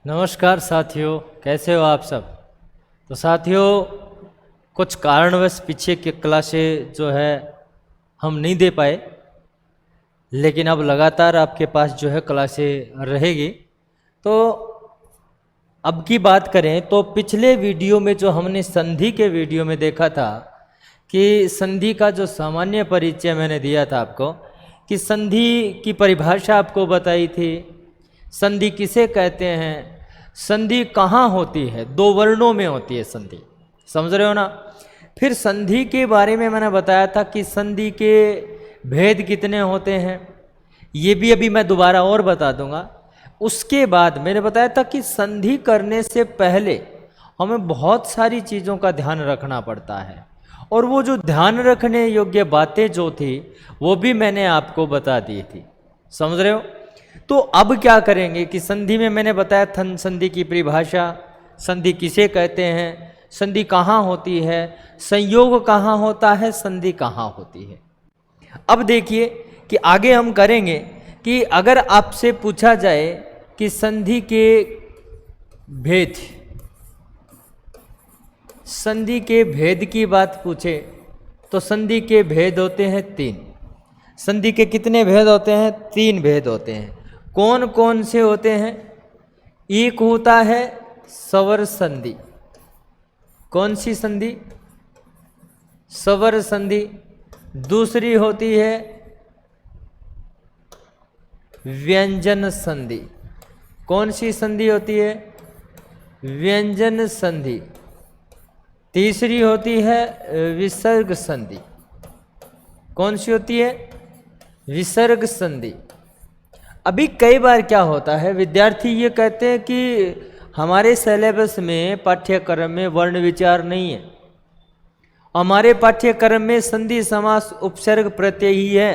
नमस्कार साथियों, कैसे हो आप सब। तो साथियों, कुछ कारणवश पीछे की क्लासें जो है हम नहीं दे पाए, लेकिन अब लगातार आपके पास जो है क्लासें रहेगी। तो अब की बात करें तो पिछले वीडियो में जो हमने संधि के वीडियो में देखा था कि संधि का जो सामान्य परिचय मैंने दिया था आपको, कि संधि की परिभाषा आपको बताई थी, संधि किसे कहते हैं, संधि कहाँ होती है, दो वर्णों में होती है संधि, समझ रहे हो ना। फिर संधि के बारे में मैंने बताया था कि संधि के भेद कितने होते हैं, ये भी अभी मैं दोबारा और बता दूंगा। उसके बाद मैंने बताया था कि संधि करने से पहले हमें बहुत सारी चीज़ों का ध्यान रखना पड़ता है, और वो जो ध्यान रखने योग्य बातें जो थी वो भी मैंने आपको बता दी थी, समझ रहे हो। तो अब क्या करेंगे कि संधि में मैंने बताया था संधि की परिभाषा, संधि किसे कहते हैं, संधि कहाँ होती है, संयोग कहाँ होता है, संधि कहाँ होती है। अब देखिए कि आगे हम करेंगे कि अगर आपसे पूछा जाए कि संधि के भेद, संधि के भेद की बात पूछे तो संधि के भेद होते हैं तीन। संधि के कितने भेद होते हैं? तीन भेद होते हैं। कौन कौन से होते हैं? एक होता है सवर संधि। कौन सी संधि? सवर संधि। दूसरी होती है व्यंजन संधि। कौन सी संधि होती है? व्यंजन संधि। तीसरी होती है विसर्ग संधि। कौन सी होती है? विसर्ग संधि। अभी कई बार क्या होता है, विद्यार्थी ये कहते हैं कि हमारे सिलेबस में पाठ्यक्रम में वर्ण विचार नहीं है, हमारे पाठ्यक्रम में संधि समास उपसर्ग प्रत्यय ही है,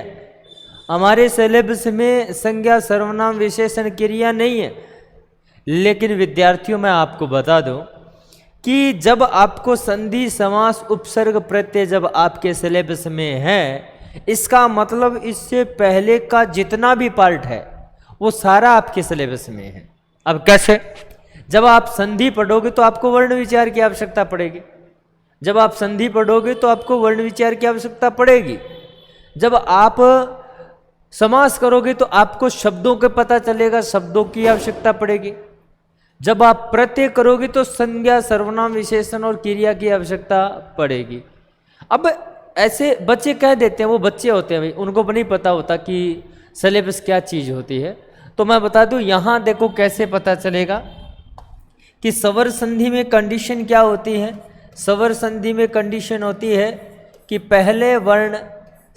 हमारे सिलेबस में संज्ञा सर्वनाम विशेषण क्रिया नहीं है। लेकिन विद्यार्थियों, मैं आपको बता दूं कि जब आपको संधि समास उपसर्ग प्रत्यय जब आपके सिलेबस में है, इसका मतलब इससे पहले का जितना भी पार्ट है वो सारा आपके सिलेबस में है। अब कैसे? जब आप संधि पढ़ोगे तो आपको वर्ण विचार की आवश्यकता पड़ेगी, जब आप संधि पढ़ोगे तो आपको वर्ण विचार की आवश्यकता पड़ेगी, जब आप समास करोगे तो आपको शब्दों के पता चलेगा, शब्दों की आवश्यकता पड़ेगी, जब आप प्रत्यय करोगे तो संज्ञा सर्वनाम विशेषण और क्रिया की आवश्यकता पड़ेगी। अब ऐसे बच्चे कह देते हैं, वो बच्चे होते हैं भाई, उनको नहीं पता होता कि सिलेबस क्या चीज़ होती है। तो मैं बता दूं, यहाँ देखो कैसे पता चलेगा कि सवर संधि में कंडीशन क्या होती है। सवर संधि में कंडीशन होती है कि पहले वर्ण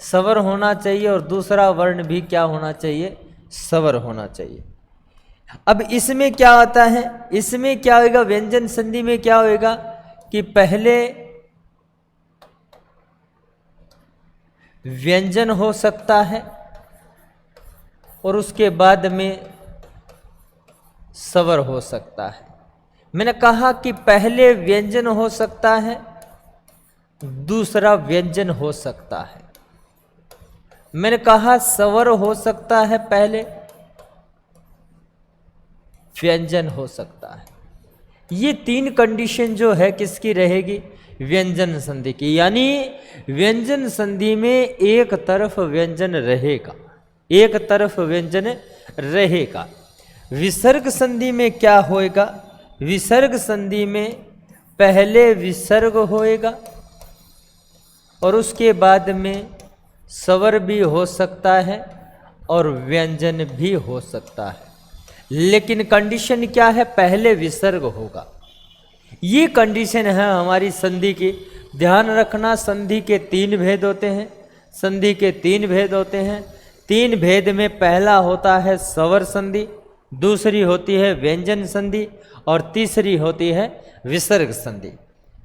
सवर होना चाहिए और दूसरा वर्ण भी क्या होना चाहिए? सवर होना चाहिए। अब इसमें क्या होता है, इसमें क्या होगा, व्यंजन संधि में क्या होगा कि पहले व्यंजन हो सकता है और उसके बाद में सवर हो सकता है। मैंने कहा कि पहले व्यंजन हो सकता है, दूसरा व्यंजन हो सकता है। मैंने कहा सवर हो सकता है, पहले व्यंजन हो सकता है। ये तीन कंडीशन जो है किसकी रहेगी? व्यंजन संधि की। यानी व्यंजन संधि में एक तरफ व्यंजन रहेगा, एक तरफ व्यंजन रहेगा। विसर्ग संधि में क्या होएगा? विसर्ग संधि में पहले विसर्ग होएगा और उसके बाद में सवर भी हो सकता है और व्यंजन भी हो सकता है। लेकिन कंडीशन क्या है? पहले विसर्ग होगा। ये कंडीशन है हमारी संधि की। ध्यान रखना, संधि के तीन भेद होते हैं। संधि के तीन भेद होते हैं। तीन भेद में पहला होता है सवर संधि, दूसरी होती है व्यंजन संधि और तीसरी होती है विसर्ग संधि।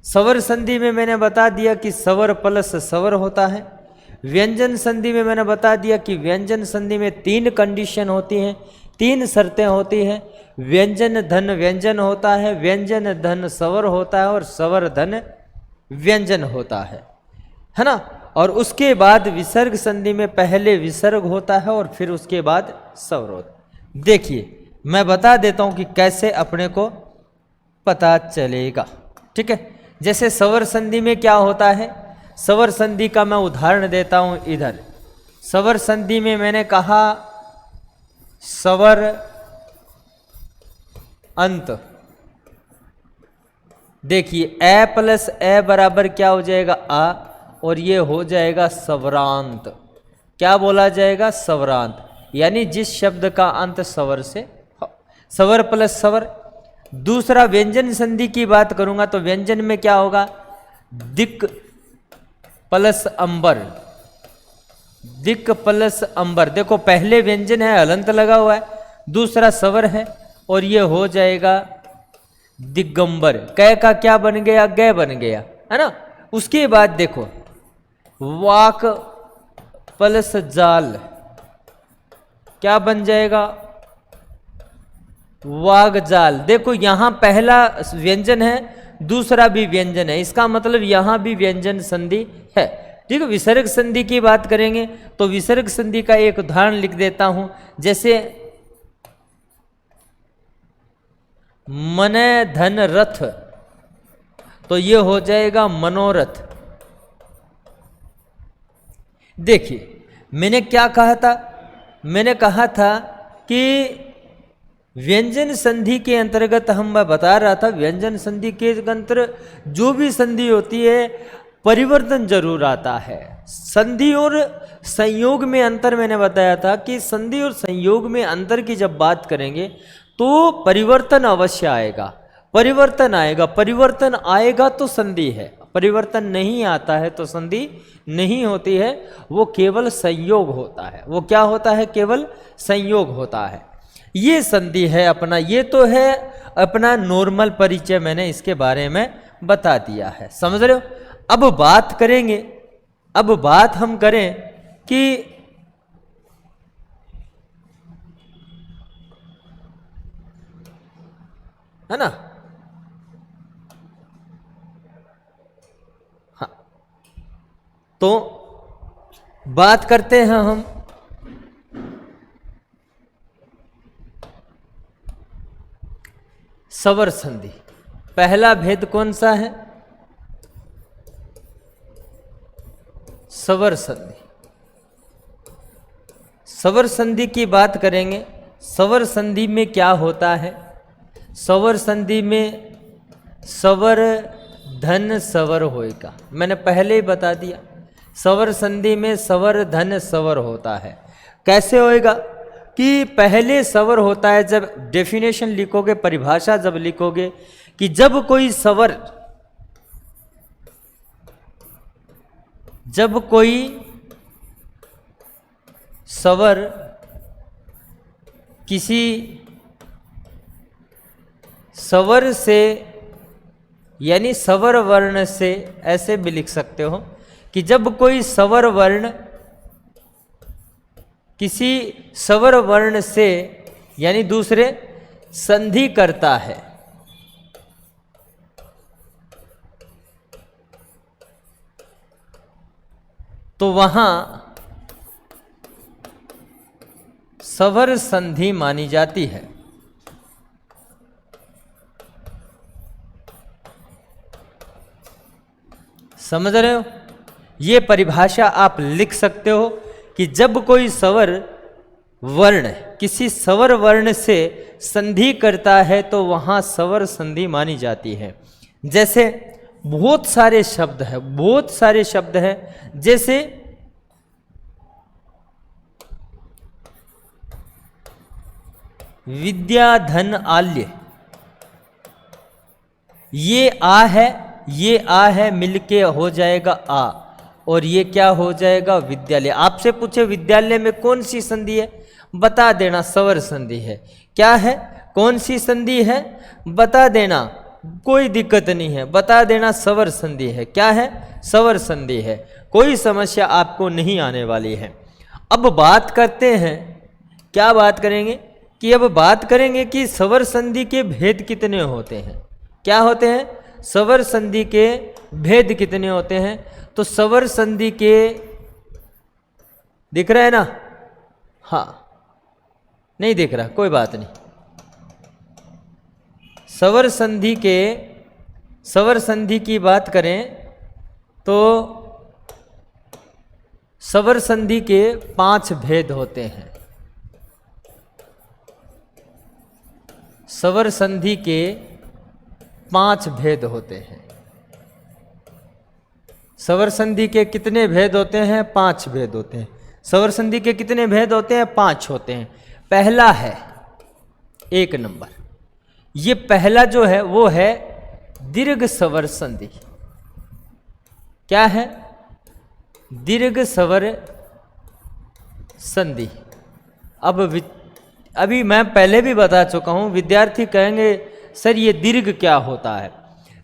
सवर संधि में मैंने बता दिया कि सवर प्लस सवर होता है। व्यंजन संधि में मैंने बता दिया कि व्यंजन संधि में तीन कंडीशन होती हैं, तीन शर्तें होती हैं। व्यंजन धन व्यंजन होता है, व्यंजन धन सवर होता है और सवर धन व्यंजन होता है ना। और उसके बाद विसर्ग संधि में पहले विसर्ग होता है और फिर उसके बाद सवर होता है। देखिए मैं बता देता हूं कि कैसे अपने को पता चलेगा। ठीक है, जैसे स्वर संधि में क्या होता है, स्वर संधि का मैं उदाहरण देता हूं इधर। स्वर संधि में मैंने कहा स्वर अंत, देखिए ए प्लस ए बराबर क्या हो जाएगा आ, और ये हो जाएगा स्वरांत। क्या बोला जाएगा, स्वरांत, यानी जिस शब्द का अंत स्वर से हो। स्वर प्लस स्वर। दूसरा व्यंजन संधि की बात करूंगा तो व्यंजन में क्या होगा, दिक प्लस अंबर, दिक प्लस अंबर। देखो पहले व्यंजन है हलंत लगा हुआ है, दूसरा स्वर है, और ये हो जाएगा दिगंबर। कै का क्या बन गया, गे बन गया, है ना। उसके बाद देखो वाक प्लस जाल, क्या बन जाएगा, वाग जाल। देखो यहां पहला व्यंजन है, दूसरा भी व्यंजन है, इसका मतलब यहां भी व्यंजन संधि है। ठीक है, विसर्ग संधि की बात करेंगे तो विसर्ग संधि का एक उदाहरण लिख देता हूं, जैसे मने धन रथ, तो ये हो जाएगा मनोरथ। देखिए मैंने क्या कहा था, मैंने कहा था कि व्यंजन संधि के अंतर्गत मैं बता रहा था, व्यंजन संधि के अंतर्गत जो भी संधि होती है परिवर्तन जरूर आता है। संधि और संयोग में अंतर मैंने बताया था कि संधि और संयोग में अंतर की जब बात करेंगे तो परिवर्तन अवश्य आएगा, परिवर्तन आएगा, परिवर्तन आएगा तो संधि है, परिवर्तन नहीं आता है तो संधि नहीं होती है, वो केवल संयोग होता है। वो क्या होता है, केवल संयोग होता है। ये संधि है अपना, ये तो है अपना नॉर्मल परिचय, मैंने इसके बारे में बता दिया है, समझ रहे हो। अब बात करेंगे, अब बात हम करें कि है ना, हाँ, तो बात करते हैं हम स्वर संधि। पहला भेद कौन सा है, स्वर संधि। स्वर संधि की बात करेंगे, स्वर संधि में क्या होता है, स्वर संधि में स्वर धन स्वर होएगा, मैंने पहले ही बता दिया। स्वर संधि में स्वर धन स्वर होता है। कैसे होएगा कि पहले स्वर होता है, जब डेफिनेशन लिखोगे, परिभाषा जब लिखोगे कि जब कोई स्वर, जब कोई स्वर किसी स्वर से, यानी स्वर वर्ण से, ऐसे भी लिख सकते हो कि जब कोई स्वर वर्ण किसी स्वर वर्ण से यानी दूसरे संधि करता है, तो वहां स्वर संधि मानी जाती है। समझ रहे हो, ये परिभाषा आप लिख सकते हो कि जब कोई स्वर वर्ण किसी स्वर वर्ण से संधि करता है तो वहां स्वर संधि मानी जाती है। जैसे बहुत सारे शब्द हैं, बहुत सारे शब्द हैं, जैसे विद्या धन आल्य, ये आ है, ये आ है, मिलके हो जाएगा आ, और ये क्या हो जाएगा, विद्यालय। आपसे पूछे विद्यालय में कौन सी संधि है, बता देना स्वर संधि है। क्या है, कौन सी संधि है, बता देना, कोई दिक्कत नहीं है, बता देना स्वर संधि है। क्या है, स्वर संधि है, कोई समस्या आपको नहीं आने वाली है। अब बात करते हैं, क्या बात करेंगे कि अब बात करेंगे कि स्वर संधि के भेद कितने होते हैं। क्या होते हैं, स्वर संधि के भेद कितने होते हैं। तो स्वर संधि के, दिख रहा है ना, हाँ नहीं दिख रहा, कोई बात नहीं, स्वर संधि की बात करें तो स्वर संधि के 5 भेद होते हैं। स्वर संधि के 5 भेद होते हैं। स्वर संधि के कितने भेद होते हैं? 5 भेद होते हैं। स्वर संधि के कितने भेद होते हैं? 5 होते हैं। पहला है 1 नंबर, ये पहला जो है वो है दीर्घ स्वर संधि। क्या है? दीर्घ स्वर संधि। अभी मैं पहले भी बता चुका हूं, विद्यार्थी कहेंगे सर ये दीर्घ क्या होता है?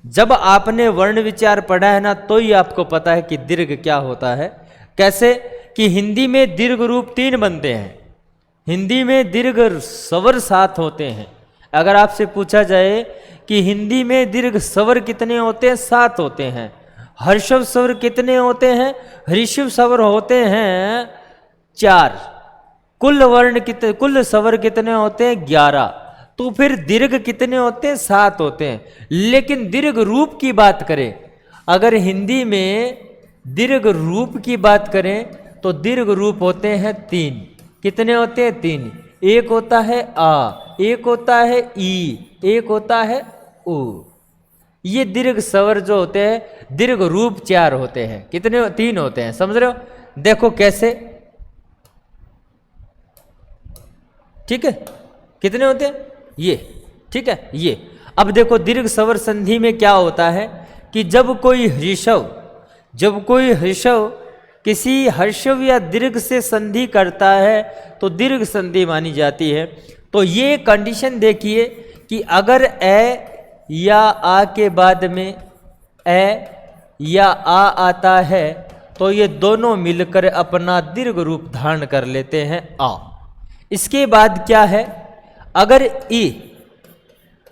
जब आपने वर्ण विचार पढ़ा है ना तो ही आपको पता है कि दीर्घ क्या होता है। कैसे कि हिंदी में दीर्घ रूप 3 बनते हैं। हिंदी में दीर्घ स्वर 7 होते हैं। अगर आपसे पूछा जाए कि हिंदी में दीर्घ स्वर कितने होते हैं? 7 होते हैं। हर्षव स्वर कितने होते हैं? ऋषभ स्वर होते हैं 4। कुल स्वर कितने होते हैं? 11। तो फिर दीर्घ कितने होते हैं? 7 होते हैं। लेकिन दीर्घ रूप की बात करें, अगर हिंदी में दीर्घ रूप की बात करें तो दीर्घ रूप होते हैं 3। कितने होते हैं? 3। एक होता है आ, एक होता है ई, एक होता है उ। ये दीर्घ स्वर जो होते हैं दीर्घ रूप 4 होते हैं। कितने? 3 होते हैं। समझ रहे हो? देखो कैसे, ठीक है? कितने होते हैं? ये, ठीक है? ये अब देखो दीर्घ स्वर संधि में क्या होता है कि जब कोई हृषव किसी हर्षव या दीर्घ से संधि करता है तो दीर्घ संधि मानी जाती है। तो ये कंडीशन देखिए कि अगर ए या आ के बाद में ए या आ आता है तो ये दोनों मिलकर अपना दीर्घ रूप धारण कर लेते हैं आ। इसके बाद क्या है? अगर ई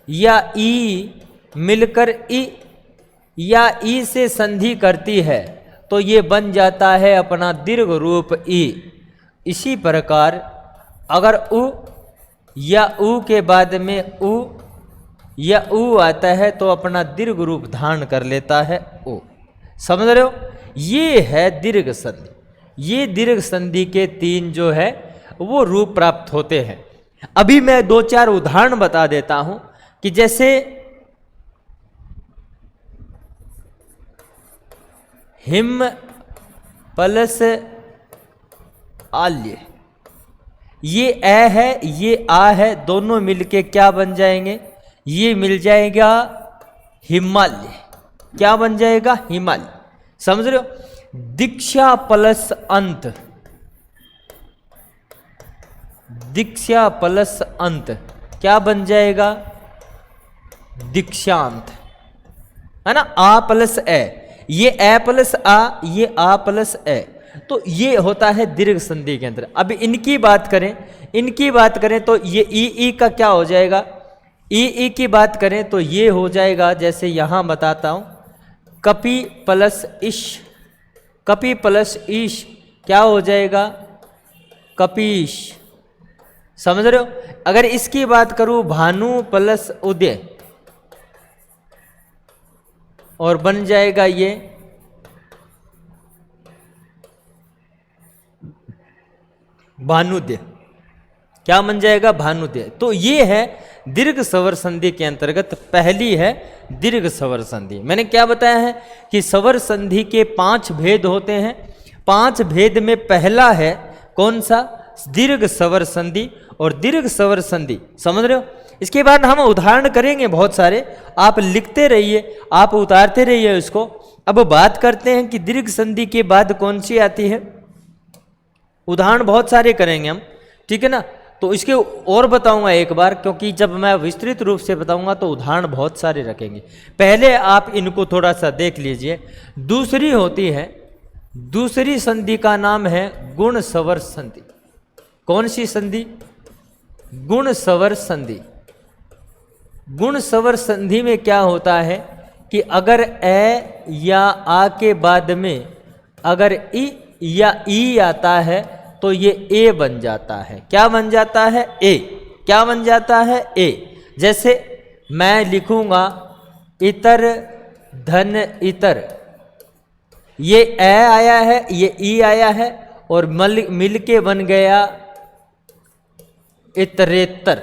या ई मिलकर ई या ई से संधि करती है तो ये बन जाता है अपना दीर्घ रूप ई। इसी प्रकार अगर उ या उ के बाद में उ या उ आता है तो अपना दीर्घ रूप धारण कर लेता है ओ। समझ रहे हो? ये है दीर्घ संधि। ये दीर्घ संधि के 3 जो है वो रूप प्राप्त होते हैं। अभी मैं 2-4 उदाहरण बता देता हूं कि जैसे हिम प्लस आल्य, ये ए है ये आ है, दोनों मिलके क्या बन जाएंगे? ये मिल जाएगा हिमालय। क्या बन जाएगा? हिमालय। समझ रहे हो? दीक्षा प्लस अंत, दीक्षा प्लस अंत क्या बन जाएगा? दीक्षांत, है ना? आ प्लस ए, ये ए प्लस आ, ये आ प्लस ए, तो ये होता है दीर्घ संधि के अंदर। अब इनकी बात करें तो ये ई का क्या हो जाएगा? ई की बात करें तो ये हो जाएगा, जैसे यहां बताता हूं, कपि प्लस इश, कपि प्लस ईश क्या हो जाएगा? कपीश। समझ रहे हो? अगर इसकी बात करूं भानु प्लस उदय और बन जाएगा ये भानुद्य। क्या बन जाएगा? भानुद्य। तो ये है दीर्घ स्वर संधि के अंतर्गत पहली है दीर्घ स्वर संधि। मैंने क्या बताया है कि स्वर संधि के 5 भेद होते हैं। 5 भेद में पहला है कौन सा? दीर्घ स्वर संधि और दीर्घ स्वर संधि। समझ रहे हो? इसके बाद हम उदाहरण करेंगे बहुत सारे, आप लिखते रहिए, आप उतारते रहिए इसको। अब बात करते हैं कि दीर्घ संधि के बाद कौन सी आती है। उदाहरण बहुत सारे करेंगे हम, ठीक है ना? तो इसके और बताऊंगा एक बार, क्योंकि जब मैं विस्तृत रूप से बताऊंगा तो उदाहरण बहुत सारे रखेंगे। पहले आप इनको थोड़ा सा देख लीजिए। दूसरी होती है, दूसरी संधि का नाम है गुण स्वर संधि। कौन सी संधि? गुण स्वर संधि। गुण स्वर संधि में क्या होता है कि अगर ए या आ के बाद में अगर ई या ई आता है तो ये ए बन जाता है। क्या बन जाता है? ए। क्या बन जाता है? ए। जैसे मैं लिखूंगा इतर धन इतर, ये ए आया है, ये ई आया है और मिल के बन गया इतरेतर।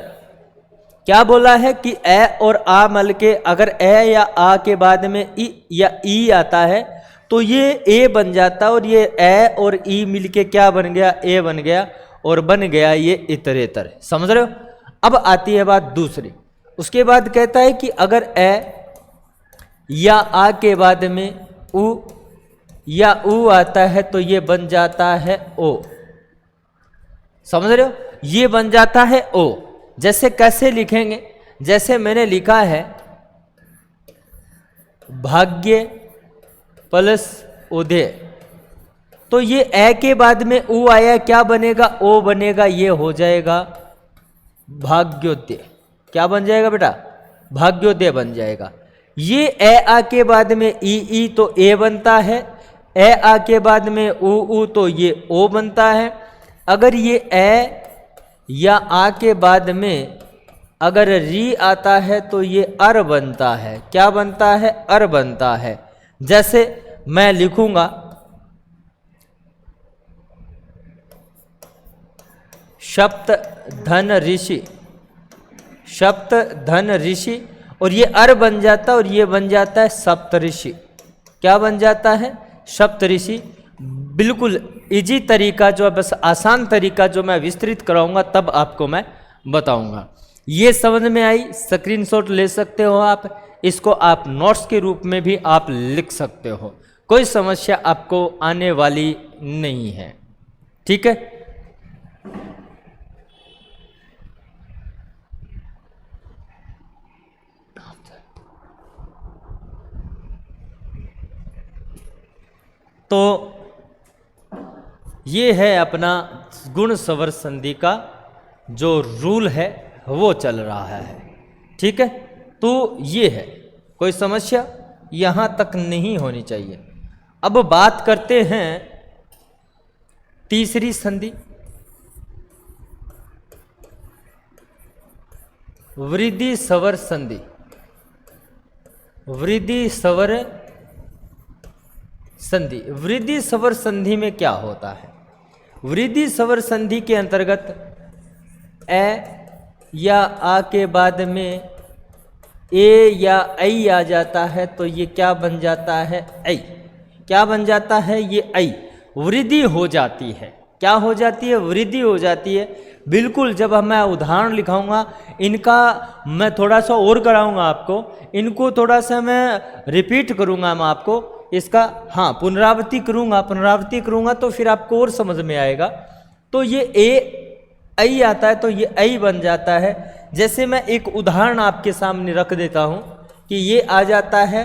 क्या बोला है कि ए और आ मल के अगर ए या आ के बाद में ई या ई आता है तो ये ए बन जाता है और ये ए और ई मिलके क्या बन गया, ए बन गया और बन गया ये इतरेतर। समझ रहे हो? अब आती है बात दूसरी। उसके बाद कहता है कि अगर ए या आ के बाद में उ या उ आता है तो ये बन जाता है ओ। समझ रहे हो? ये बन जाता है ओ। जैसे कैसे लिखेंगे? जैसे मैंने लिखा है भाग्य प्लस उदय, तो ये ए के बाद में उ आया, क्या बनेगा? ओ बनेगा, ये हो जाएगा भाग्योदय। क्या बन जाएगा बेटा? भाग्योदय बन जाएगा। ये ए आ के बाद में ई तो ए बनता है, ए आ के बाद में उ तो ये ओ बनता है। अगर ये ए या आ के बाद में अगर री आता है तो ये अर बनता है। क्या बनता है? अर बनता है। जैसे मैं लिखूंगा सप्त धन ऋषि, सप्त धन ऋषि, और ये अर बन जाता है और ये बन जाता है सप्तऋषि। क्या बन जाता है? सप्तऋषि। बिल्कुल इजी तरीका जो बस आसान तरीका जो मैं विस्तृत कराऊंगा तब आपको मैं बताऊंगा। ये समझ में आई? स्क्रीनशॉट ले सकते हो आप, इसको आप नोट्स के रूप में भी आप लिख सकते हो, कोई समस्या आपको आने वाली नहीं है। ठीक है? तो ये है अपना गुण स्वर संधि का जो रूल है वो चल रहा है। ठीक है? तो ये है, कोई समस्या यहाँ तक नहीं होनी चाहिए। अब बात करते हैं तीसरी संधि, वृद्धि स्वर संधि। वृद्धि स्वर संधि। वृद्धि स्वर संधि में क्या होता है? वृद्धि स्वर संधि के अंतर्गत ए या आ के बाद में ए या ऐ आ जाता है तो ये क्या बन जाता है? ऐ। क्या बन जाता है? ये ऐ। वृद्धि हो जाती है। क्या हो जाती है? वृद्धि हो जाती है। बिल्कुल जब मैं उदाहरण लिखाऊंगा इनका मैं थोड़ा सा और कराऊंगा आपको, इनको थोड़ा सा मैं रिपीट करूंगा मैं आपको इसका, हाँ पुनरावृत्ति करूंगा तो फिर आपको और समझ में आएगा। तो ये ऐ आता है तो ये ऐ बन जाता है। जैसे मैं एक उदाहरण आपके सामने रख देता हूं कि ये आ जाता है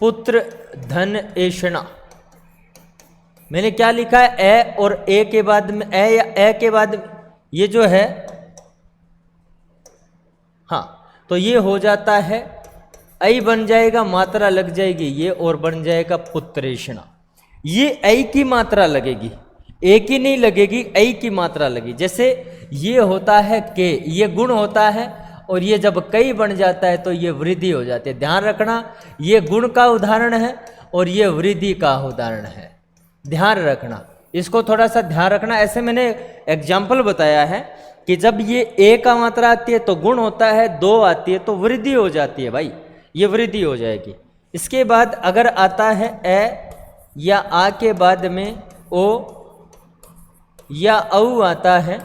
पुत्र धन ऐषणा। मैंने क्या लिखा है? ए और ए के बाद में ए या ए के बाद ये जो है, हाँ तो ये हो जाता है ऐ बन जाएगा, मात्रा लग जाएगी ये और बन जाएगा पुत्रेषणा। ये ऐ की मात्रा लगेगी, ए की नहीं लगेगी, ऐ की मात्रा लगेगी। जैसे ये होता है के, ये गुण होता है और ये जब कई बन जाता है तो ये वृद्धि हो जाती है। ध्यान रखना, ये गुण का उदाहरण है और ये वृद्धि का उदाहरण है। ध्यान रखना, इसको थोड़ा सा ध्यान रखना। ऐसे मैंने एग्जाम्पल बताया है कि जब ये ए का मात्रा आती है तो गुण होता है, 2 आती है तो वृद्धि हो जाती है भाई, ये वृद्धि हो जाएगी। इसके बाद अगर आता है ए या आ के बाद में ओ या औ आता है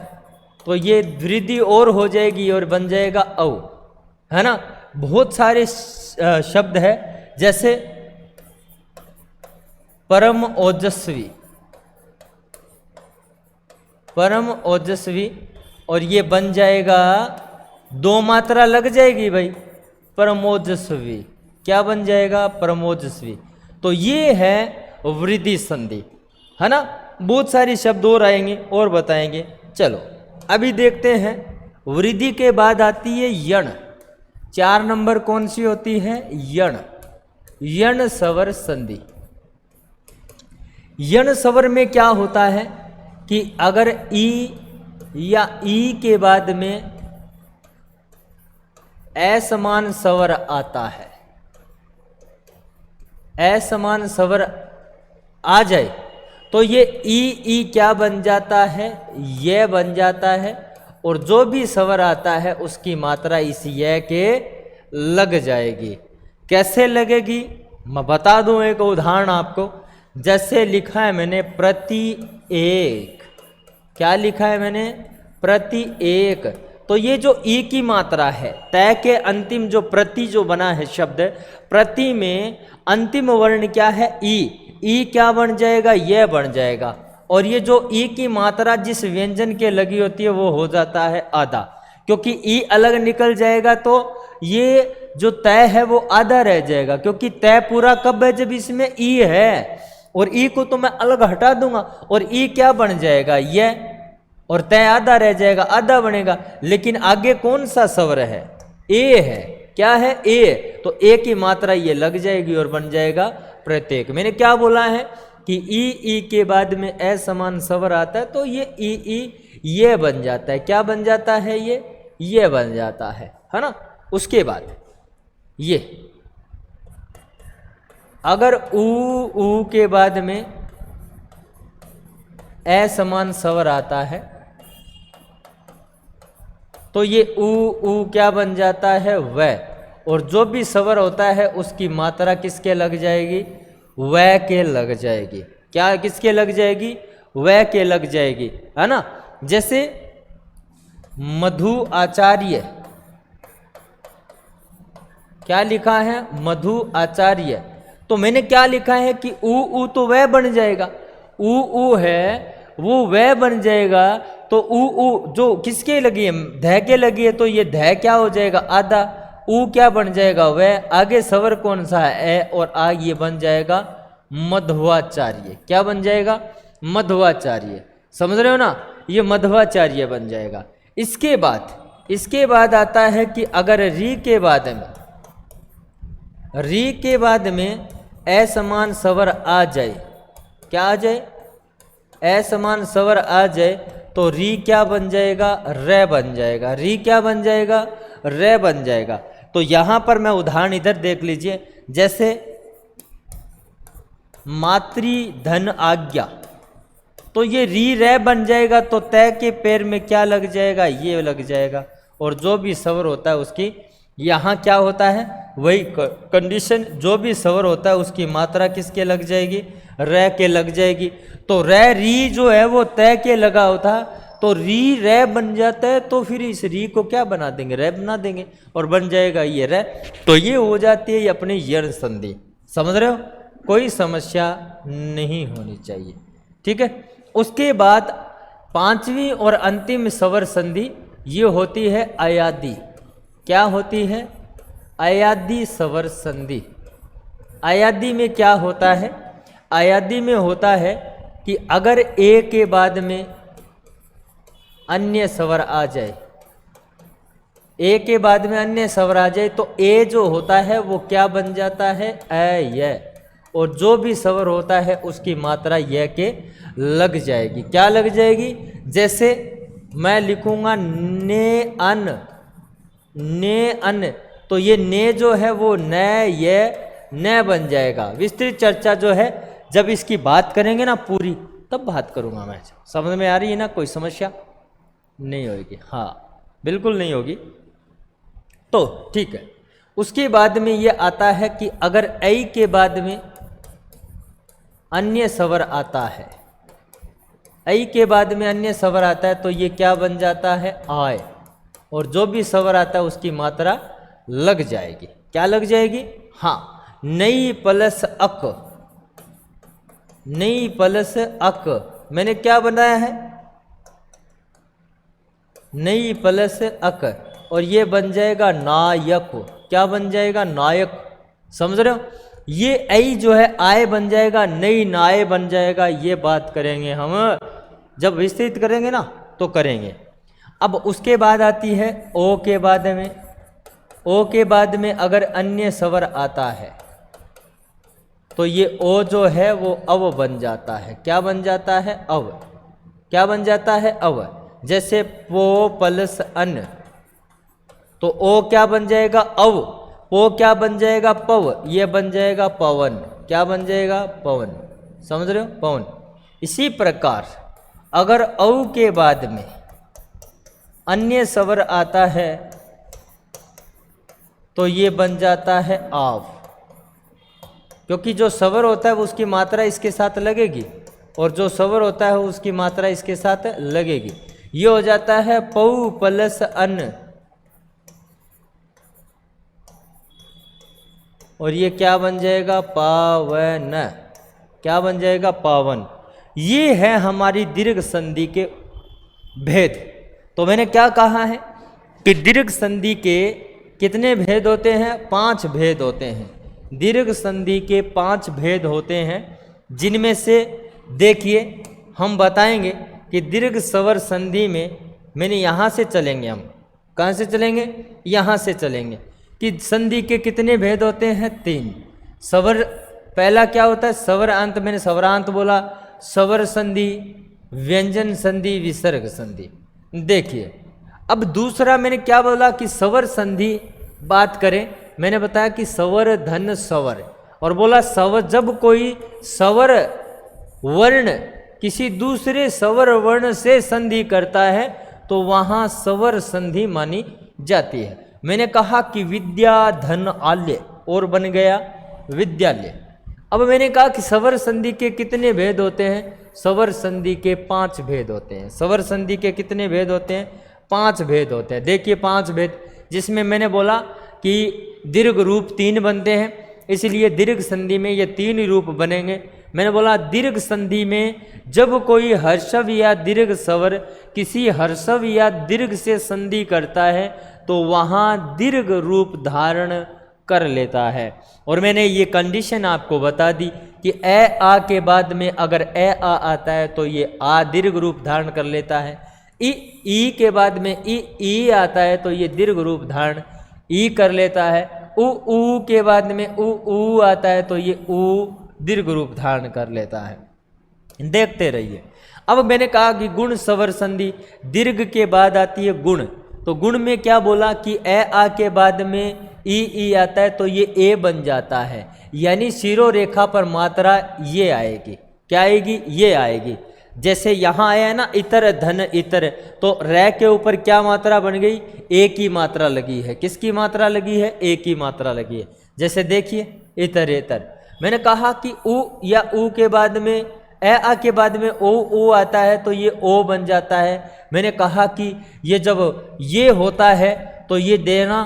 तो ये वृद्धि और हो जाएगी और बन जाएगा औ, है ना। बहुत सारे शब्द है जैसे परम ओजस्वी, परम ओजस्वी, और ये बन जाएगा 2 मात्रा लग जाएगी भाई, परमोजस्वी। क्या बन जाएगा? परमोजस्वी। तो ये है वृद्धि संधि, है ना। बहुत सारे शब्द और आएंगे और बताएंगे। चलो अभी देखते हैं, वृद्धि के बाद आती है यण। 4 नंबर कौन सी होती है? यण। यण स्वर संधि। यण स्वर में क्या होता है कि अगर ई या ई के बाद में असमान स्वर आता है, असमान स्वर आ जाए तो ये ई क्या बन जाता है, ये बन जाता है, और जो भी स्वर आता है उसकी मात्रा इस ये के लग जाएगी। कैसे लगेगी मैं बता दूं एक उदाहरण आपको। जैसे लिखा है मैंने प्रति एक, क्या लिखा है मैंने, प्रति एक। तो ये जो ई की मात्रा है, तय के अंतिम जो प्रति जो बना है शब्द, प्रति में अंतिम वर्ण क्या है, ई क्या बन जाएगा, यह बन जाएगा। और ये जो ई की मात्रा जिस व्यंजन के लगी होती है वो हो जाता है आधा, क्योंकि ई अलग निकल जाएगा तो ये जो तय है वो आधा रह जाएगा, क्योंकि तय पूरा कब है, जब इसमें ई है, और ई को तो मैं अलग हटा दूंगा और ई क्या बन जाएगा, यह, और तय आधा रह जाएगा, आधा बनेगा। लेकिन आगे कौन सा स्वर है, ए है, क्या है, ए, तो ए की मात्रा ये लग जाएगी और बन जाएगा प्रत्येक। मैंने क्या बोला है कि ई के बाद में असमान स्वर आता है तो ये ई ये बन जाता है, क्या बन जाता है, ये बन जाता है ना। उसके बाद ये अगर ऊ के बाद में असमान स्वर आता है तो ये ऊ क्या बन जाता है, वह, और जो भी स्वर होता है उसकी मात्रा किसके लग जाएगी, वह के लग जाएगी। क्या किसके लग जाएगी, वह के लग जाएगी, है ना। जैसे मधु आचार्य, क्या लिखा है, मधु आचार्य, तो मैंने क्या लिखा है कि ऊ तो वह बन जाएगा, ऊ है वो वह बन जाएगा। तो ऊ जो किसके लगी है, ध के लगी है, तो ये ध क्या हो जाएगा, आधा, ऊ क्या बन जाएगा, वह, आगे स्वर कौन सा है, ए, और आ ये बन जाएगा मध्वाचार्य। क्या बन जाएगा, मध्वाचार्य। समझ रहे हो ना, ये मध्वाचार्य बन जाएगा। इसके बाद आता है कि अगर री के बाद में असमान स्वर आ जाए, क्या आ जाए, असमान स्वर आ जाए तो री क्या बन जाएगा, रे बन जाएगा। री क्या बन जाएगा, रे बन जाएगा। तो यहां पर मैं उदाहरण इधर देख लीजिए, जैसे मातृ धन आज्ञा, तो ये री रे बन जाएगा, तो तय के पैर में क्या लग जाएगा, ये लग जाएगा। और जो भी स्वर होता है उसकी यहाँ क्या होता है, वही कंडीशन, जो भी स्वर होता है उसकी मात्रा किसके लग जाएगी, रे के लग जाएगी। तो रे री जो है वो तय के लगा होता, तो री रे बन जाता है, तो फिर इस री को क्या बना देंगे, रे बना देंगे, और बन जाएगा ये रे। तो ये हो जाती है ये अपनी यण संधि। समझ रहे हो, कोई समस्या नहीं होनी चाहिए, ठीक है। उसके बाद पांचवी और अंतिम स्वर संधि ये होती है अयादी। क्या होती है, अयादी स्वर संधि। अयादी में क्या होता है, अयादी में होता है कि अगर ए के बाद में अन्य स्वर आ जाए, ए के बाद में अन्य स्वर आ जाए तो ए जो होता है वो क्या बन जाता है, य, और जो भी स्वर होता है उसकी मात्रा य के लग जाएगी। क्या लग जाएगी, जैसे मैं लिखूंगा ने अन, तो ये ने जो है वो न ये न बन जाएगा। विस्तृत चर्चा जो है जब इसकी बात करेंगे ना पूरी, तब बात करूंगा मैं। समझ में आ रही है ना, कोई समस्या नहीं होगी, हाँ बिल्कुल नहीं होगी। तो ठीक है, उसके बाद में ये आता है कि अगर ऐ के बाद में अन्य स्वर आता है, ऐ के बाद में अन्य स्वर आता है तो ये क्या बन जाता है, आय, और जो भी स्वर आता है उसकी मात्रा लग जाएगी। क्या लग जाएगी, हाँ, नई प्लस अक, नई प्लस अक, मैंने क्या बनाया है, नई प्लस अक, और ये बन जाएगा नायक। क्या बन जाएगा, नायक। समझ रहे हो, ये ऐ जो है आय बन जाएगा, नई नाय बन जाएगा। ये बात करेंगे हम जब विस्तृत करेंगे ना तो करेंगे। अब उसके बाद आती है ओ के बाद में, ओ के बाद में अगर अन्य स्वर आता है, तो ये ओ जो है वो अव बन जाता है। क्या बन जाता है? अव। क्या बन जाता है? अव। जैसे पो प्लस अन, तो ओ क्या बन जाएगा? अव। पो क्या बन जाएगा? पव। ये बन जाएगा पवन। क्या बन जाएगा? पवन। समझ रहे हो? पवन। इसी प्रकार अगर औ के बाद में अन्य स्वर आता है तो ये बन जाता है आव, क्योंकि जो स्वर होता है वो उसकी मात्रा इसके साथ लगेगी और जो स्वर होता है उसकी मात्रा इसके साथ लगेगी। ये हो जाता है पौ प्लस अन, और ये क्या बन जाएगा? पावन। क्या बन जाएगा? पावन। ये है हमारी दीर्घ संधि के भेद। तो मैंने क्या कहा है कि दीर्घ संधि के कितने भेद होते हैं? 5 भेद होते हैं। दीर्घ संधि के 5 भेद होते हैं, जिनमें से देखिए हम बताएंगे कि दीर्घ स्वर संधि में, मैंने यहाँ से चलेंगे, हम कहाँ से चलेंगे? यहाँ से चलेंगे कि संधि के कितने भेद होते हैं? 3। स्वर पहला क्या होता है? स्वर अंत। मैंने स्वरांत बोला, स्वर संधि, व्यंजन संधि, विसर्ग संधि। देखिए अब दूसरा मैंने क्या बोला कि स्वर संधि बात करें, मैंने बताया कि स्वर धन स्वर, और बोला स्वर, जब कोई स्वर वर्ण किसी दूसरे स्वर वर्ण से संधि करता है तो वहाँ स्वर संधि मानी जाती है। मैंने कहा कि विद्या धन आल्य और बन गया विद्यालय। अब मैंने कहा कि स्वर संधि के कितने भेद होते हैं? स्वर संधि के 5 भेद होते हैं। स्वर संधि के कितने भेद होते हैं? 5 भेद होते हैं। देखिए 5 भेद, जिसमें मैंने बोला कि दीर्घ रूप 3 बनते हैं, इसलिए दीर्घ संधि में ये 3 रूप बनेंगे। मैंने बोला दीर्घ संधि में जब कोई हर्षव या दीर्घ स्वर किसी हर्षव या दीर्घ से संधि करता है तो वहाँ दीर्घ रूप धारण कर लेता है। और मैंने ये कंडीशन आपको बता दी कि ए आ के बाद में अगर ए आ आता है तो ये आ दीर्घ रूप धारण कर लेता है। ई के बाद में ई आता है तो ये दीर्घ रूप धारण ई कर लेता है। ऊ के बाद में ऊ आता है तो ये ऊ दीर्घ रूप धारण कर लेता है। देखते रहिए। अब मैंने कहा कि गुण स्वर संधि दीर्घ के बाद आती है गुण, तो गुण में क्या बोला कि ए आ के बाद में ई आता है तो ये ए बन जाता है, यानी शिरो रेखा पर मात्रा ये आएगी। क्या आएगी? ये आएगी। जैसे यहाँ आया है ना इतर धन इतर, तो रै के ऊपर क्या मात्रा बन गई? ए की मात्रा लगी है। किसकी मात्रा लगी है? ए की मात्रा लगी है। जैसे देखिए इतर इतर, मैंने कहा कि ऊ या ऊ के बाद में ए आ के बाद में ओ आता है तो ये ओ बन जाता है। मैंने कहा कि ये जब ये होता है तो ये देना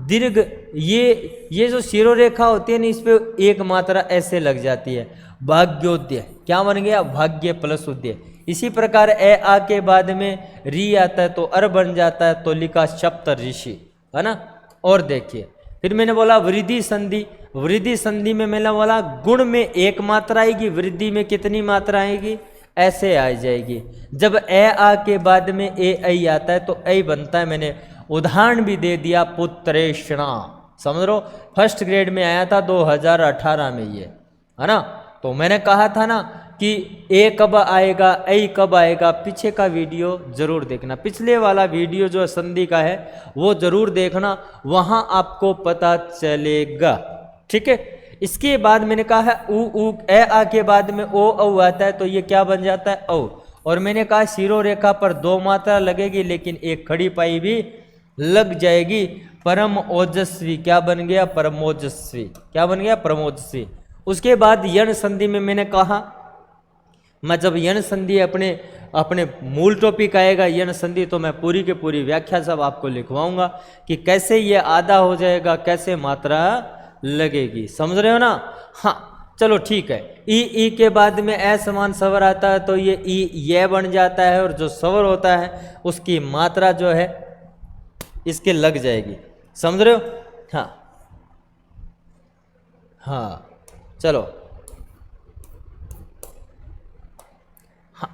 दीर्घ, ये जो शिरो रेखा होती है ना, इस पे एक मात्रा ऐसे लग जाती है। भाग्योदय क्या बन गया? भाग्य प्लस उदय। इसी प्रकार ए आ के बाद में री आता है तो अर बन जाता है, तो लिखा सप्त ऋषि, है ना। और देखिए फिर मैंने बोला वृद्धि संधि। वृद्धि संधि में मैंने बोला गुण में एक मात्रा आएगी, वृद्धि में कितनी मात्रा आएगी? ऐसे आ जाएगी। जब ए आ के बाद में ए ऐ आता है तो ऐ बनता है। मैंने उदाहरण भी दे दिया, पुत्रेषणा। समझ लो, फर्स्ट ग्रेड में आया था 2018 में ये, है ना। तो मैंने कहा था ना कि ए कब आएगा, ऐ कब आएगा, पीछे का वीडियो जरूर देखना। पिछले वाला वीडियो जो संधि का है वो जरूर देखना, वहाँ आपको पता चलेगा। ठीक है। इसके बाद मैंने कहा है ऊ ए आ के बाद में ओ औ आता है तो ये क्या बन जाता है? औ। और मैंने कहा शिरो रेखा पर 2 मात्रा लगेगी लेकिन एक खड़ी पाई भी लग जाएगी। परम ओजस्वी क्या बन गया? परमोजस्वी। क्या बन गया? परमोजस्वी। उसके बाद यण संधि में मैंने कहा, मैं जब यण संधि अपने मूल टॉपिक आएगा यण संधि तो मैं पूरी की पूरी व्याख्या सब आपको लिखवाऊंगा कि कैसे ये आधा हो जाएगा, कैसे मात्रा लगेगी। समझ रहे हो ना? हाँ चलो ठीक है। ई के बाद में ए समान स्वर आता है तो ये ई ये बन जाता है, और जो स्वर होता है उसकी मात्रा जो है इसके लग जाएगी। समझ रहे हो? हाँ चलो। हाँ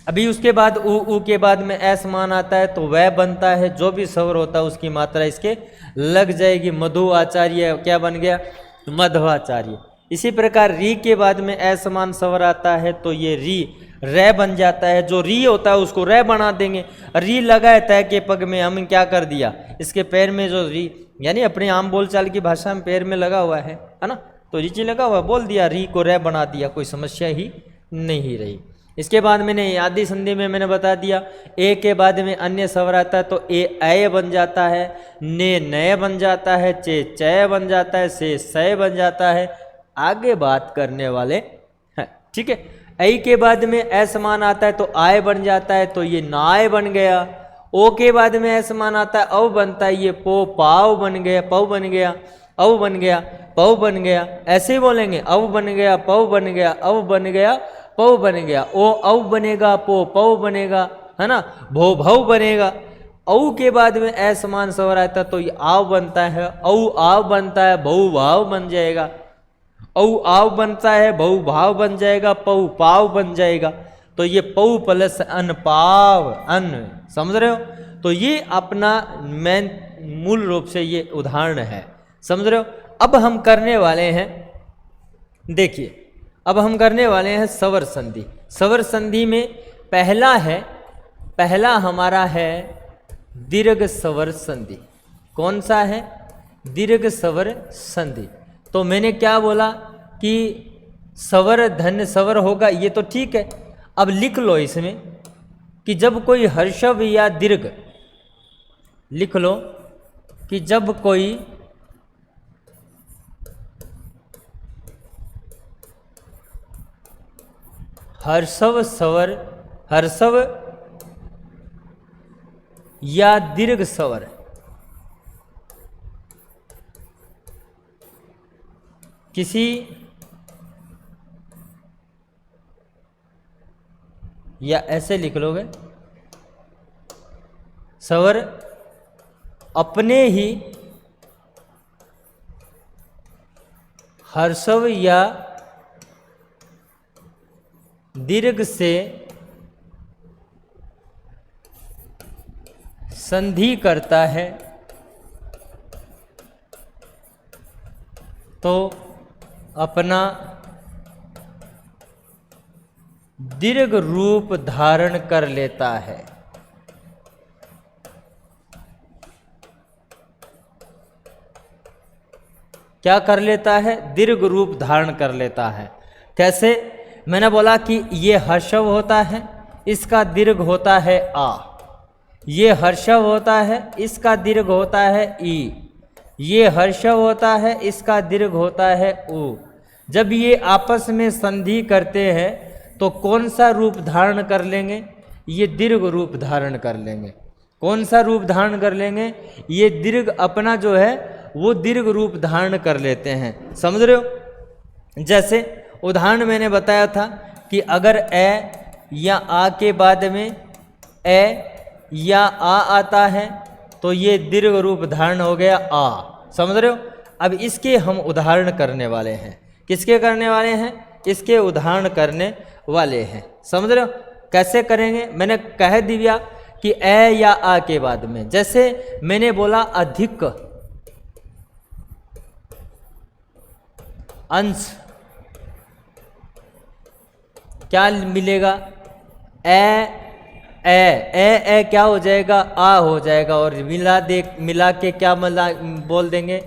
अभी उसके बाद ऊ के बाद में ए समान आता है तो वह बनता है, जो भी स्वर होता है उसकी मात्रा इसके लग जाएगी। मधु आचार्य क्या बन गया? मध्वाचार्य। इसी प्रकार री के बाद में असमान स्वर आता है तो ये री रे बन जाता है। जो री होता है उसको रे बना देंगे। री लगाए तय के पग में, हम क्या कर दिया, इसके पैर में जो री यानी अपने आम बोलचाल की भाषा में पैर में लगा हुआ है ना, तो रीची लगा हुआ, बोल दिया, री को रे बना दिया, कोई समस्या ही नहीं रही। इसके बाद मैंने आदि संधि में मैंने बता दिया, ए के बाद में अन्य स्वर आता है तो ए अय बन जाता है, ने नय बन जाता है, चे चय बन जाता है, से सय बन जाता है। आगे बात करने वाले हैं, ठीक है। ऐ के बाद में असमान आता है तो आय बन जाता है, तो ये नाय बन गया। ओ के बाद में असमान आता है औ बनता है, ये पो पाव बन गया, पौ बन गया, औ बन गया, पौ बन गया। ऐसे ही बोलेंगे, औ बन गया, पौ बन गया, औ बन गया, पौ बन गया। ओ औ बनेगा, पो पौ बनेगा, है ना, भो भव बनेगा। औ के बाद में असमान स्वर आता है तो ये आव बनता है, औ आव बनता है, बहु भाव बन जाएगा। औ आव बनता है, बहु भाव बन जाएगा, पौ पाव बन जाएगा। तो ये पौ प्लस अन पाव अन, समझ रहे हो। तो ये अपना मेन मूल रूप से ये उदाहरण है, समझ रहे हो। अब हम करने वाले हैं, देखिए अब हम करने वाले हैं स्वर संधि। स्वर संधि में पहला हमारा है दीर्घ स्वर संधि। कौन सा है? दीर्घ स्वर संधि। तो मैंने क्या बोला कि स्वर धन स्वर होगा, ये तो ठीक है। अब लिख लो इसमें कि जब कोई हर्षव या दीर्घ, लिख लो कि जब कोई हर्षव स्वर, हर्षव या दीर्घ स्वर किसी या ऐसे लिख लोगे, स्वर अपने ही हर्षव या दीर्घ से संधि करता है तो अपना दीर्घ रूप धारण कर लेता है। क्या कर लेता है? दीर्घ रूप धारण कर लेता है। कैसे? मैंने बोला कि ये हर्षव होता है, इसका दीर्घ होता है आ। ये हर्षव होता है, इसका दीर्घ होता है ई। ये हर्षव होता है, इसका दीर्घ होता है उ। जब ये आपस में संधि करते हैं तो कौन सा रूप धारण कर लेंगे? ये दीर्घ रूप धारण कर लेंगे। कौन सा रूप धारण कर लेंगे? ये दीर्घ अपना जो है वो दीर्घ रूप धारण कर लेते हैं। समझ रहे हो? जैसे उदाहरण मैंने बताया था कि अगर ए या आ के बाद में ए या आ आता है तो ये दीर्घ रूप धारण हो गया आ। समझ रहे हो? अब इसके हम उदाहरण करने वाले हैं। किसके करने वाले हैं? इसके उदाहरण करने वाले हैं। समझ रहे हो? कैसे करेंगे? मैंने कह दिया कि ए या आ के बाद में, जैसे मैंने बोला अधिक अंश, क्या मिलेगा? ए क्या हो जाएगा? आ हो जाएगा। और मिला के क्या बोल देंगे?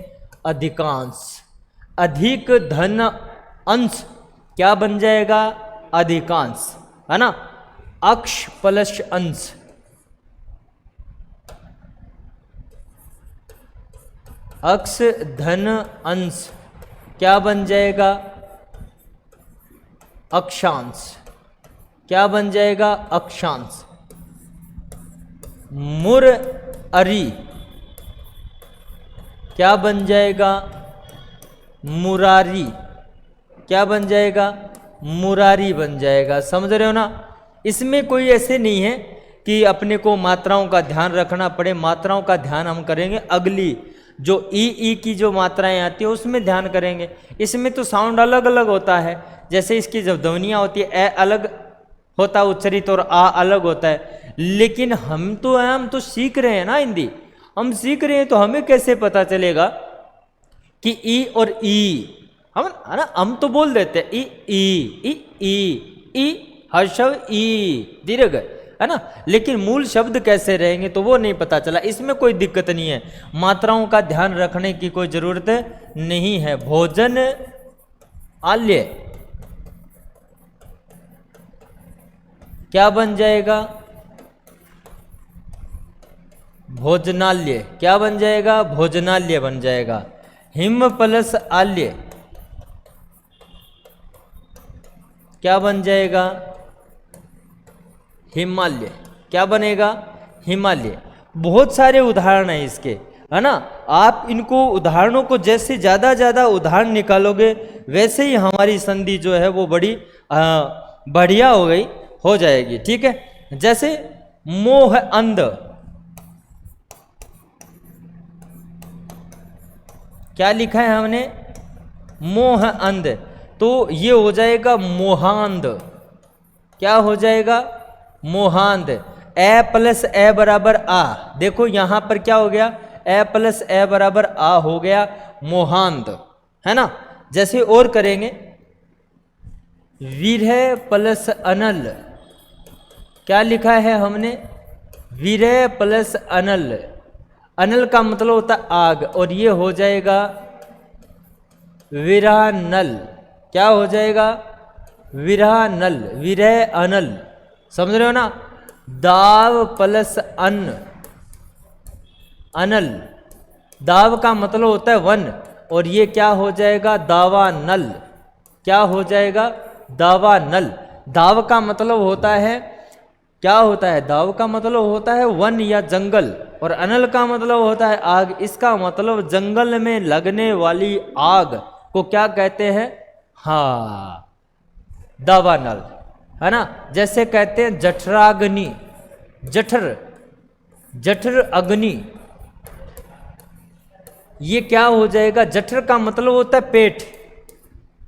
अधिकांश। अधिक धन अंश क्या बन जाएगा? अधिकांश, है ना। अक्ष प्लस अंश, अक्ष धन अंश क्या बन जाएगा? अक्षांश। क्या बन जाएगा? अक्षांश। मुर अरी क्या बन जाएगा? मुरारी। क्या बन जाएगा? मुरारी बन जाएगा। समझ रहे हो ना? इसमें कोई ऐसे नहीं है कि अपने को मात्राओं का ध्यान रखना पड़े। मात्राओं का ध्यान हम करेंगे अगली जो ई की जो मात्राएं आती है उसमें ध्यान करेंगे। इसमें तो साउंड अलग अलग होता है। जैसे इसकी जब ध्वनियाँ होती है, ए अलग होता है उच्चरित और आ अलग होता है। लेकिन हम तो सीख रहे हैं ना हिंदी, हम सीख रहे हैं तो हमें कैसे पता चलेगा कि ई और ई हम तो बोल देते हैं ई हर्षव ई दीर्घ, है ना, लेकिन मूल शब्द कैसे रहेंगे तो वो नहीं पता चला। इसमें कोई दिक्कत नहीं है, मात्राओं का ध्यान रखने की कोई जरूरत नहीं है। भोजन आल्य क्या बन जाएगा? भोजनाल्य क्या बन जाएगा? भोजनाल्य बन जाएगा। हिम प्लस आल्य क्या बन जाएगा? हिमालय। क्या बनेगा? हिमालय। बहुत सारे उदाहरण हैं इसके, है ना। आप इनको उदाहरणों को जैसे ज़्यादा उदाहरण निकालोगे वैसे ही हमारी संधि जो है वो बड़ी बढ़िया हो जाएगी। ठीक है, जैसे मोह अंध, क्या लिखा है हमने? मोह अंध, तो ये हो जाएगा मोहांध। क्या हो जाएगा? मोहांध। ए प्लस ए बराबर आ, देखो यहां पर क्या हो गया? ए प्लस ए बराबर आ हो गया, मोहांध, है ना। जैसे और करेंगे, विरह प्लस अनल, क्या लिखा है हमने? विरह प्लस अनल। अनल का मतलब होता है आग, और ये हो जाएगा विरह-नल। क्या हो जाएगा? विरह-नल, विरह अनल, समझ रहे हो ना। दाव प्लस अन्न, अनल, दाव का मतलब होता है वन, और ये क्या हो जाएगा? दावा नल। क्या हो जाएगा? दावा नल। दाव का मतलब होता है, क्या होता है? दाव का मतलब होता है वन या जंगल, और अनल का मतलब होता है आग। इसका मतलब जंगल में लगने वाली आग को क्या कहते हैं? हाँ, दावानल, है ना। जैसे कहते हैं जठराग्नि, जठर अग्नि, ये क्या हो जाएगा? जठर का मतलब होता है पेट,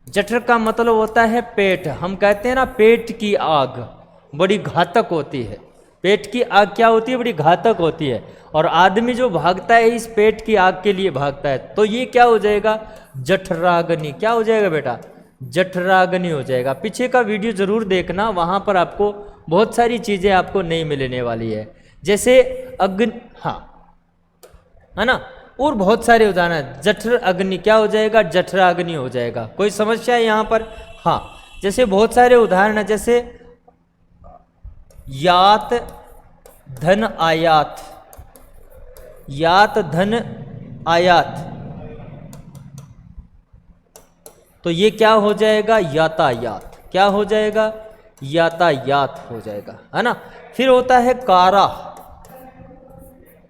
जठर का मतलब होता है पेट। हम कहते हैं ना पेट की आग बड़ी घातक होती है। पेट की आग क्या होती है? बड़ी घातक होती है, और आदमी जो भागता है इस पेट की आग के लिए भागता है। तो ये क्या हो जाएगा? जठराग्नि। क्या हो जाएगा बेटा? जठराग्नि हो जाएगा। पीछे का वीडियो जरूर देखना, वहां पर आपको बहुत सारी चीजें आपको नहीं मिलने वाली है। जैसे अग्नि, हाँ, है ना, और बहुत सारे उदाहरण हैं। जठर अग्नि क्या हो जाएगा? जठराग्नि हो जाएगा। कोई समस्या है यहाँ पर? हाँ, जैसे बहुत सारे उदाहरण हैं, जैसे यात धन आयात, यात धन आयात, तो ये क्या हो जाएगा? यातायात। क्या हो जाएगा? यातायात हो जाएगा, है ना। फिर होता है कारा,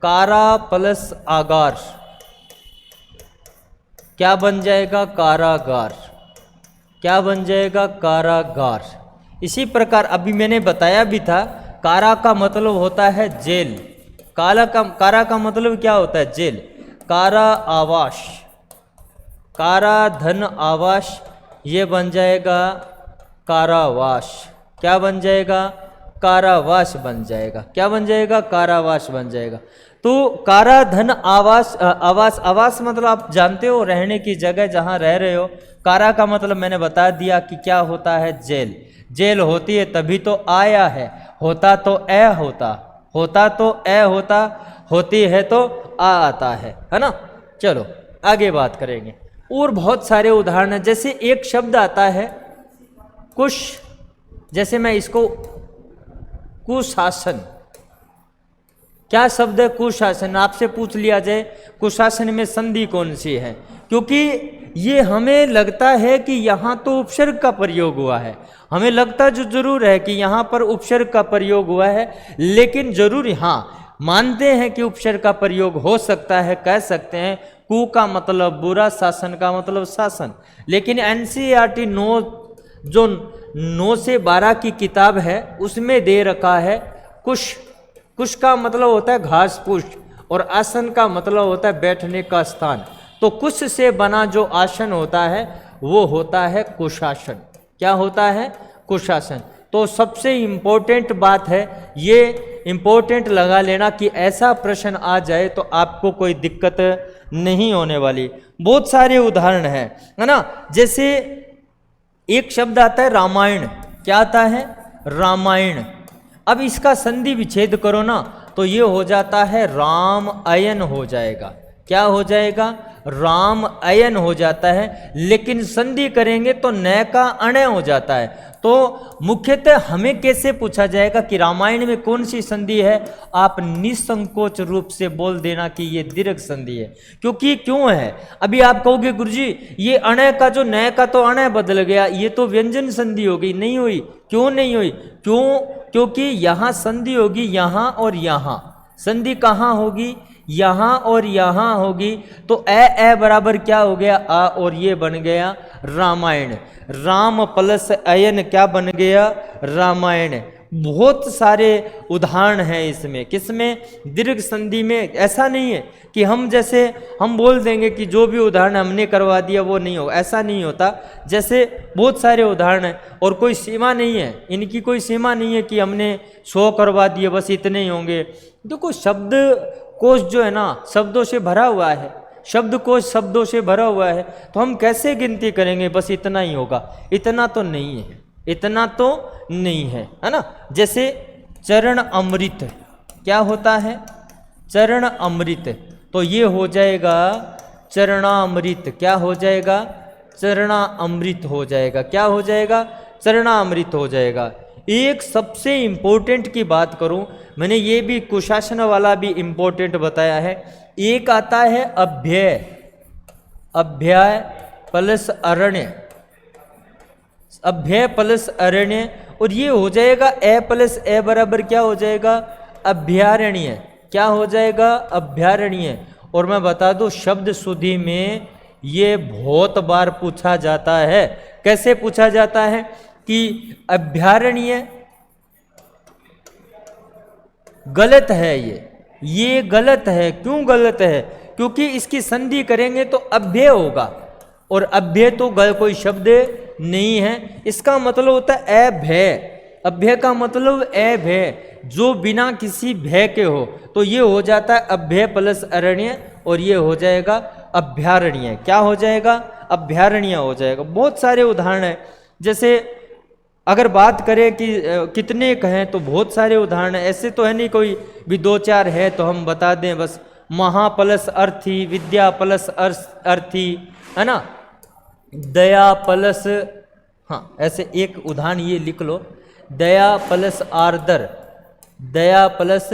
कारा प्लस आगार, क्या बन जाएगा? कारागार। क्या बन जाएगा? कारागार। इसी प्रकार अभी मैंने बताया भी था, कारा का मतलब होता है जेल, कारा का मतलब क्या होता है? जेल। कारा आवास, कारा धन आवास, ये बन जाएगा कारावास। क्या बन जाएगा? कारावास बन जाएगा। क्या बन जाएगा? कारावास बन जाएगा। तो कारा धन आवास, आवास, आवास मतलब आप जानते हो रहने की जगह जहां रह रहे हो। कारा का मतलब मैंने बता दिया कि क्या होता है? जेल। जेल होती है तभी तो आया है, होता तो ए होता, होता तो ए होता, होती है तो आ आता है ना। चलो आगे बात करेंगे। और बहुत सारे उदाहरण हैं, जैसे एक शब्द आता है कुश, जैसे मैं इसको कुशासन, क्या शब्द है? कुशासन। आपसे पूछ लिया जाए कुशासन में संधि कौन सी है, क्योंकि ये हमें लगता है कि यहाँ तो उपसर्ग का प्रयोग हुआ है, हमें लगता जो जरूर है कि यहाँ पर उपसर्ग का प्रयोग हुआ है, लेकिन जरूर हाँ मानते हैं कि उपसर्ग का प्रयोग हो सकता है, कह सकते हैं। कु का मतलब बुरा, शासन का मतलब शासन। लेकिन एनसीईआरटी 9 जो 9 से 12 की किताब है उसमें दे रखा है कुश। कुश का मतलब होता है घास फूस, और आसन का मतलब होता है बैठने का स्थान। तो कुश से बना जो आसन होता है वो होता है कुशासन। क्या होता है? कुशासन। तो सबसे इम्पोर्टेंट बात है, ये इम्पोर्टेंट लगा लेना कि ऐसा प्रश्न आ जाए तो आपको कोई दिक्कत नहीं होने वाली। बहुत सारे उदाहरण है ना। जैसे एक शब्द आता है रामायण, क्या आता है? रामायण। अब इसका संधि विच्छेद करो ना तो ये हो जाता है राम अयन हो जाएगा। क्या हो जाएगा? राम अयन हो जाता है। लेकिन संधि करेंगे तो न का अणय हो जाता है। तो मुख्यतः हमें कैसे पूछा जाएगा कि रामायण में कौन सी संधि है? आप निसंकोच रूप से बोल देना कि ये दीर्घ संधि है। क्योंकि क्यों है? अभी आप कहोगे गुरुजी ये अणय का जो न का तो अणय बदल गया, ये तो व्यंजन संधि हो गई। नहीं हुई। क्यों नहीं हुई? क्योंकि यहां संधि होगी, यहां और यहां। संधि कहां होगी? यहां और यहां होगी। तो ए बराबर क्या हो गया? आ, और ये बन गया रामायण। राम प्लस अयन क्या बन गया? रामायण। बहुत सारे उदाहरण हैं इसमें। किसमें? दीर्घ संधि में। ऐसा नहीं है कि हम जैसे हम बोल देंगे कि जो भी उदाहरण हमने करवा दिया वो नहीं होगा, ऐसा नहीं होता। जैसे बहुत सारे उदाहरण हैं और कोई सीमा नहीं है, इनकी कोई सीमा नहीं है कि हमने 100 करवा दिए बस इतने ही होंगे। देखो शब्द कोश जो है ना शब्दों से भरा हुआ है, शब्दकोश शब्दों से भरा हुआ है। तो हम कैसे गिनती करेंगे बस इतना ही होगा? इतना तो नहीं है, इतना तो नहीं है ना। जैसे चरण अमृत, क्या होता है? चरण अमृत। तो ये हो जाएगा चरणामृत। क्या हो जाएगा? चरणामृत हो जाएगा। क्या हो जाएगा? चरणामृत हो जाएगा। एक सबसे इंपॉर्टेंट की बात करूं, मैंने ये भी कुशासन वाला भी इंपॉर्टेंट बताया है। एक आता है अभ्यय, अभ्याय प्लस अरण्य, अभ्यय प्लस अरण्य, और ये हो जाएगा ए प्लस ए बराबर क्या हो जाएगा? अभ्यारण्य। क्या हो जाएगा? अभ्यारण्य। और मैं बता दूं शब्द शुद्धि में ये बहुत बार पूछा जाता है। कैसे पूछा जाता है कि अभ्यारण्य गलत है, ये गलत है। क्यों गलत है? क्योंकि इसकी संधि करेंगे तो अभ्यय होगा, और अभ्यय तो कोई शब्द नहीं है। इसका मतलब होता है अभय। अभ्यय का मतलब अभय, जो बिना किसी भय के हो। तो ये हो जाता है अभ्यय प्लस अरण्य, और ये हो जाएगा अभ्यारण्य। क्या हो जाएगा? अभ्यारण्य हो जाएगा। बहुत सारे उदाहरण हैं। जैसे अगर बात करें कि कितने कहें तो बहुत सारे उदाहरण हैं। ऐसे तो है नहीं कोई भी 2-4 है तो हम बता दें बस। महा प्लस अर्थी, विद्या प्लस अर्थी, है ना। दया प्लस, हाँ ऐसे एक उदाहरण ये लिख लो, दया प्लस आर्दर, दया प्लस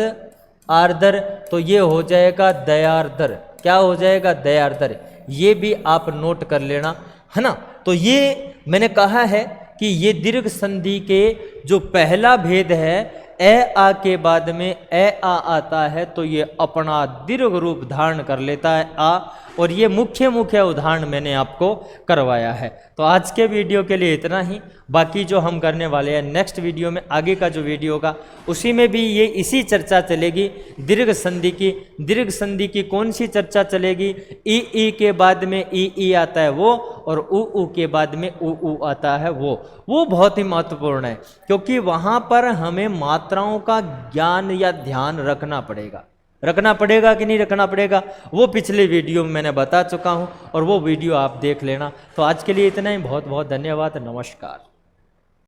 आर्दर, तो ये हो जाएगा दयार्दर। क्या हो जाएगा? दयार्दर। ये भी आप नोट कर लेना, है ना। तो ये मैंने कहा है कि ये दीर्घ संधि के जो पहला भेद है ए आ के बाद में ए आ आता है, तो ये अपना दीर्घ रूप धारण कर लेता है आ। और ये मुख्य उदाहरण मैंने आपको करवाया है। तो आज के वीडियो के लिए इतना ही। बाकी जो हम करने वाले हैं नेक्स्ट वीडियो में, आगे का जो वीडियो होगा उसी में भी ये इसी चर्चा चलेगी दीर्घ संधि की। दीर्घ संधि की कौन सी चर्चा चलेगी? ई के बाद में ई आता है वो, और उ के बाद में उ आता है वो बहुत ही महत्वपूर्ण है, क्योंकि वहाँ पर हमें मात्राओं का ज्ञान या ध्यान रखना पड़ेगा। रखना पड़ेगा कि नहीं रखना पड़ेगा, वो पिछले वीडियो में मैंने बता चुका हूँ, और वो वीडियो आप देख लेना। तो आज के लिए इतना ही। बहुत बहुत धन्यवाद। नमस्कार।